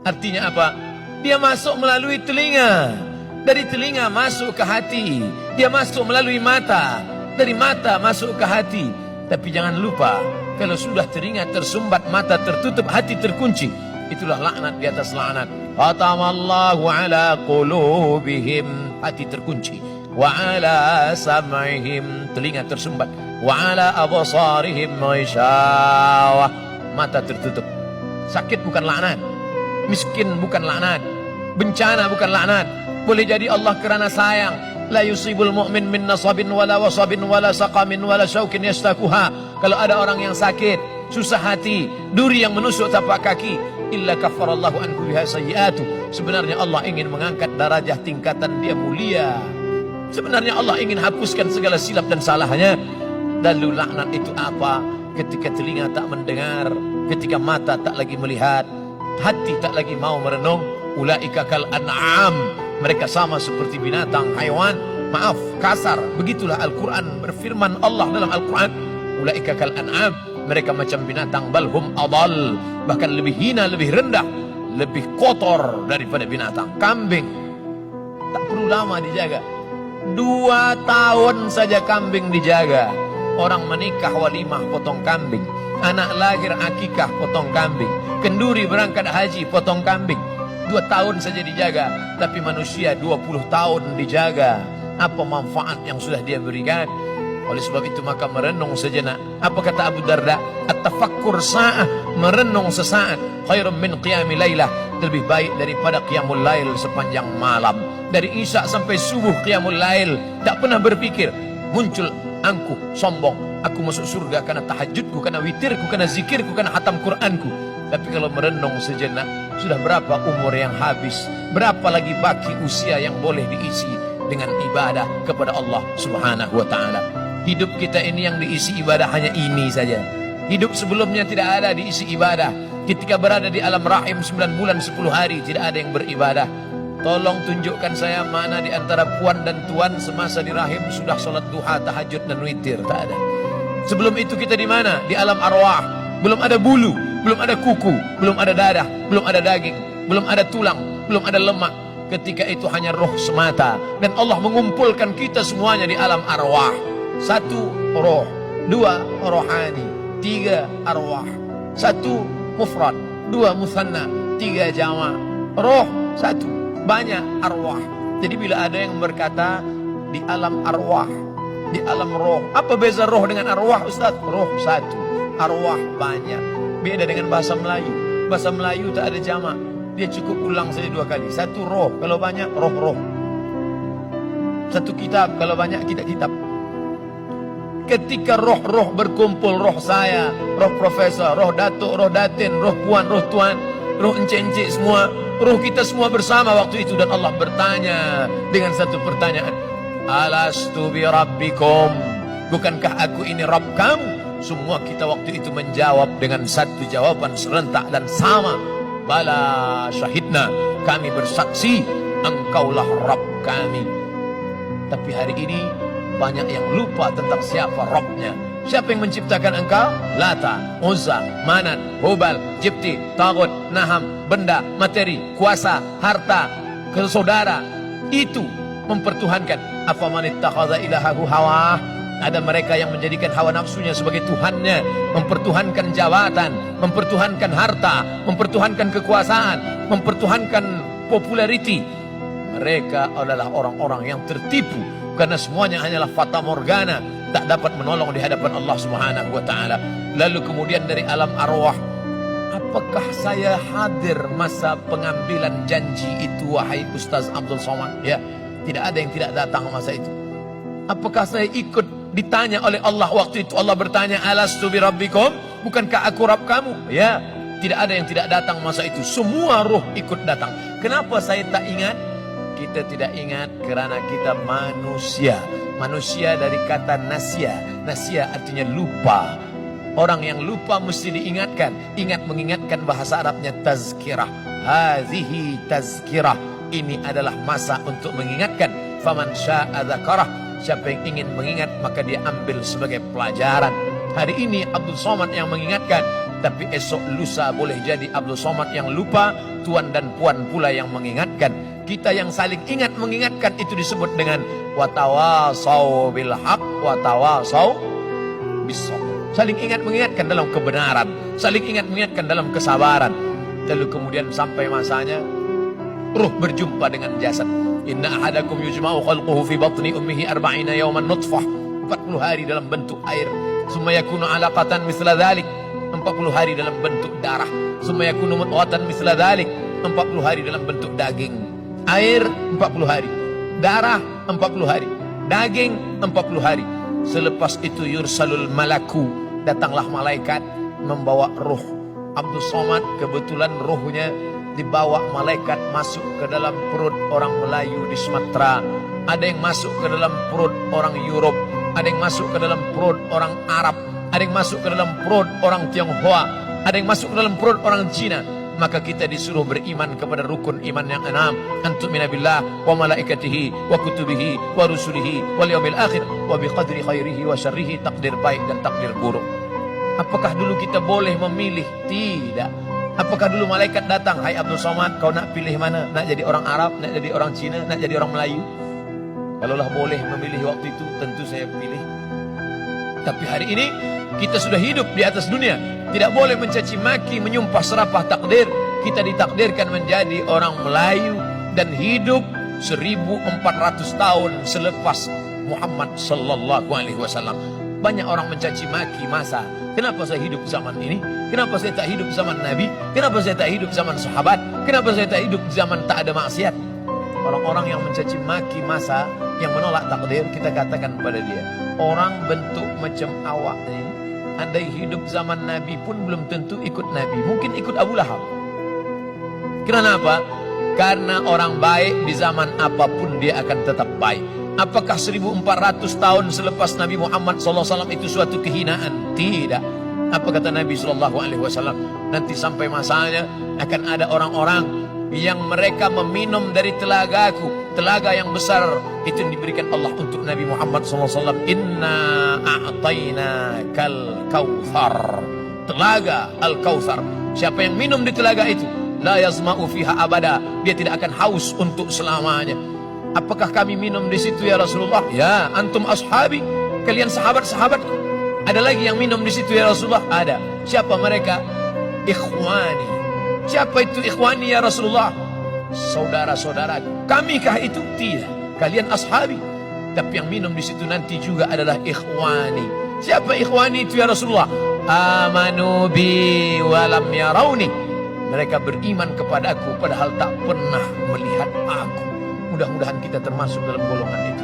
Artinya apa? Dia masuk melalui telinga, dari telinga masuk ke hati, dia masuk melalui mata, dari mata masuk ke hati. Tapi jangan lupa, kalau sudah telinga tersumbat, mata tertutup, hati terkunci, itulah laknat di atas laknat. Khatamallahu ala qulubihim, hati terkunci, wa ala sam'ihim, telinga tersumbat, wa ala absarihim ghishawa, mata tertutup. Sakit bukan laknat, miskin bukan laknat, bencana bukan laknat. Boleh jadi Allah kerana sayang. La yusibul mu'min min nasabin wala wasabin wala saqamin wala syaukin yastakuha. Kalau ada orang yang sakit, susah hati, duri yang menusuk tapak kaki, illa kafarallahu anhu biha sayyi'atu. Sebenarnya Allah ingin mengangkat darajah tingkatan dia mulia. Sebenarnya Allah ingin hapuskan segala silap dan salahnya. Lalu laknat itu apa? Ketika telinga tak mendengar, ketika mata tak lagi melihat, hati tak lagi mau merenung. Ulaika kal an'am, mereka sama seperti binatang, haiwan. Maaf, kasar, begitulah Al-Quran berfirman. Allah dalam Al-Quran, ulaika kal an'am, mereka macam binatang, balhum adal, bahkan lebih hina, lebih rendah, lebih kotor daripada binatang. Kambing tak perlu lama dijaga, 2 tahun saja kambing dijaga. Orang menikah walimah potong kambing, anak lahir akikah potong kambing, kenduri berangkat haji potong kambing. 2 tahun saja dijaga. Tapi manusia 20 tahun dijaga. Apa manfaat yang sudah dia berikan? Oleh sebab itu maka merenung sejenak. Apa kata Abu Darda? At-tafakkur sa'ah, merenung sesaat, khairum min qiyami lailah, lebih baik daripada qiyamul lail sepanjang malam. Dari isya sampai subuh qiyamul lail, tak pernah berpikir, muncul angkuh, sombong, aku masuk surga karena tahajudku, karena witirku, karena zikirku, karena hatam Quranku. Tapi kalau merenung sejenak, sudah berapa umur yang habis, berapa lagi baki usia yang boleh diisi dengan ibadah kepada Allah Subhanahu wa ta'ala. Hidup kita ini yang diisi ibadah hanya ini saja. Hidup sebelumnya tidak ada diisi ibadah. Ketika berada di alam rahim 9 bulan 10 hari tidak ada yang beribadah. Tolong tunjukkan saya mana di antara puan dan tuan semasa di rahim sudah sholat duha, tahajud dan witir. Tak ada. Sebelum itu kita di mana? Di alam arwah. Belum ada bulu, belum ada kuku, belum ada darah, belum ada daging, belum ada tulang, belum ada lemak. Ketika itu hanya roh semata. Dan Allah mengumpulkan kita semuanya di alam arwah. 1 roh, 2 rohani, 3 arwah, 1 mufrad, 2 musanna, 3 jama'. Roh 1, banyak arwah. Jadi bila ada yang berkata di alam arwah, di alam roh, apa beza roh dengan arwah, Ustaz? Roh 1, arwah banyak. Beda dengan bahasa Melayu. Bahasa Melayu tak ada jama', dia cukup ulang saja 2 kali. 1 roh, kalau banyak roh-roh. 1 kitab, kalau banyak kitab-kitab. Ketika roh-roh berkumpul, roh saya, roh profesor, roh datuk, roh datin, roh puan, roh tuan, roh encik-encik semua, roh kita semua bersama waktu itu. Dan Allah bertanya dengan satu pertanyaan, alastu bi rabbikum, bukankah aku ini Rabb kamu? Semua kita waktu itu menjawab dengan satu jawaban serentak dan sama, bala syahidna, kami bersaksi engkaulah Rabb kami. Tapi hari ini banyak yang lupa tentang siapa Rabbnya. Siapa yang menciptakan engkau? Lata, Uzza, Manat, Hubal, Jibti, Tagut, Naham, benda, materi, kuasa, harta, saudara. Itu mempertuhankan. Afaman ittakhadha ilahahu hawah. Ada mereka yang menjadikan hawa nafsunya sebagai Tuhannya, mempertuhankan jabatan, mempertuhankan harta, mempertuhankan kekuasaan, mempertuhankan populariti. Mereka adalah orang-orang yang tertipu, karena semuanya hanyalah fata morgana, tak dapat menolong di hadapan Allah Subhanahu wa ta'ala. Lalu kemudian dari alam arwah, apakah saya hadir masa pengambilan janji itu, wahai Ustaz Abdul Somad? Ya, tidak ada yang tidak datang masa itu. Apakah saya ikut ditanya oleh Allah waktu itu? Allah bertanya, alastu bi rabbikum, bukankah aku Rabb kamu? Ya, tidak ada yang tidak datang masa itu. Semua ruh ikut datang. Kenapa saya tak ingat? Kita tidak ingat kerana kita manusia. Manusia dari kata nasya. Nasya artinya lupa. Orang yang lupa mesti diingatkan. Ingat, mengingatkan bahasa Arabnya tazkirah. Hazihi tazkirah. Ini adalah masa untuk mengingatkan. Faman sya'a dzakarah. Siapa yang ingin mengingat maka dia ambil sebagai pelajaran. Hari ini Abdul Somad yang mengingatkan. Tapi esok lusa boleh jadi Abdul Somad yang lupa, tuan dan puan pula yang mengingatkan. Kita yang saling ingat mengingatkan itu disebut dengan watawasau bil haq watawasau bis sabr. Saling ingat mengingatkan dalam kebenaran, saling ingat mengingatkan dalam kesabaran. Lalu kemudian sampai masanya ruh berjumpa dengan jasad. Inna ahadakum yujma'u khalquhu fi batni ummihi 40 yawman nutfah, 40 hari dalam bentuk air. Summa yakunu 'alaqatan mithla dhalik, 40 hari dalam bentuk darah. Summa yakunu mudghatan mithla dhalik, 40 hari dalam bentuk daging. Air 40 hari, darah 40 hari, daging 40 hari. Selepas itu yursalul malaku, datanglah malaikat membawa ruh Abdul Somad. Kebetulan ruhnya dibawa malaikat masuk ke dalam perut orang Melayu di Sumatera, ada yang masuk ke dalam perut orang Europe, ada yang masuk ke dalam perut orang Arab, ada yang masuk ke dalam perut orang Tionghoa, ada yang masuk ke dalam perut orang Cina. Maka kita disuruh beriman kepada rukun iman yang 6, antumina billah wa malaikatihi wa kutubihi wa rusulihi wal yaumil akhir wa biqadri khairihi wa syarrihi, takdir baik dan takdir buruk. Apakah dulu kita boleh memilih? Tidak. Apakah dulu malaikat datang, hai Abdul Somad, kau nak pilih mana? Nak jadi orang Arab, nak jadi orang Cina, nak jadi orang Melayu? Kalaulah boleh memilih waktu itu, tentu saya pilih. Tapi hari ini kita sudah hidup di atas dunia, tidak boleh mencaci maki, menyumpah serapah takdir. Kita ditakdirkan menjadi orang Melayu dan hidup 1400 tahun selepas Muhammad sallallahu alaihi wasallam. Banyak orang mencaci maki masa. Kenapa saya hidup zaman ini? Kenapa saya tak hidup zaman Nabi? Kenapa saya tak hidup zaman sahabat? Kenapa saya tak hidup zaman tak ada maksiat? Orang-orang yang mencaci maki masa, yang menolak takdir, kita katakan pada dia, orang bentuk macam awak ini, andai hidup zaman Nabi pun belum tentu ikut Nabi, mungkin ikut Abu Lahab. Kenapa? Karena orang baik di zaman apapun dia akan tetap baik. Apakah 1400 tahun selepas Nabi Muhammad SAW itu suatu kehinaan? Tidak. Apa kata Nabi SAW? Nanti sampai masanya akan ada orang-orang yang mereka meminum dari telagaku, telaga yang besar itu yang diberikan Allah untuk Nabi Muhammad SAW. Inna a'tayna kal kautsar, telaga al-kautsar. Siapa yang minum di telaga itu, la yazma'u fiha abada, dia tidak akan haus untuk selamanya. Apakah kami minum di situ ya Rasulullah? Ya, antum ashabi, kalian sahabat-sahabat. Ada lagi yang minum di situ ya Rasulullah? Ada. Siapa mereka? Ikhwani. Siapa itu ikhwani ya Rasulullah? Saudara-saudara. Kamikah itu? Tidak. Kalian ashabi. Tapi yang minum di situ nanti juga adalah ikhwani. Siapa ikhwani itu ya Rasulullah? Amanu bi walam yarawni. Mereka beriman kepadaku padahal tak pernah melihat aku. Mudah-mudahan kita termasuk dalam golongan itu.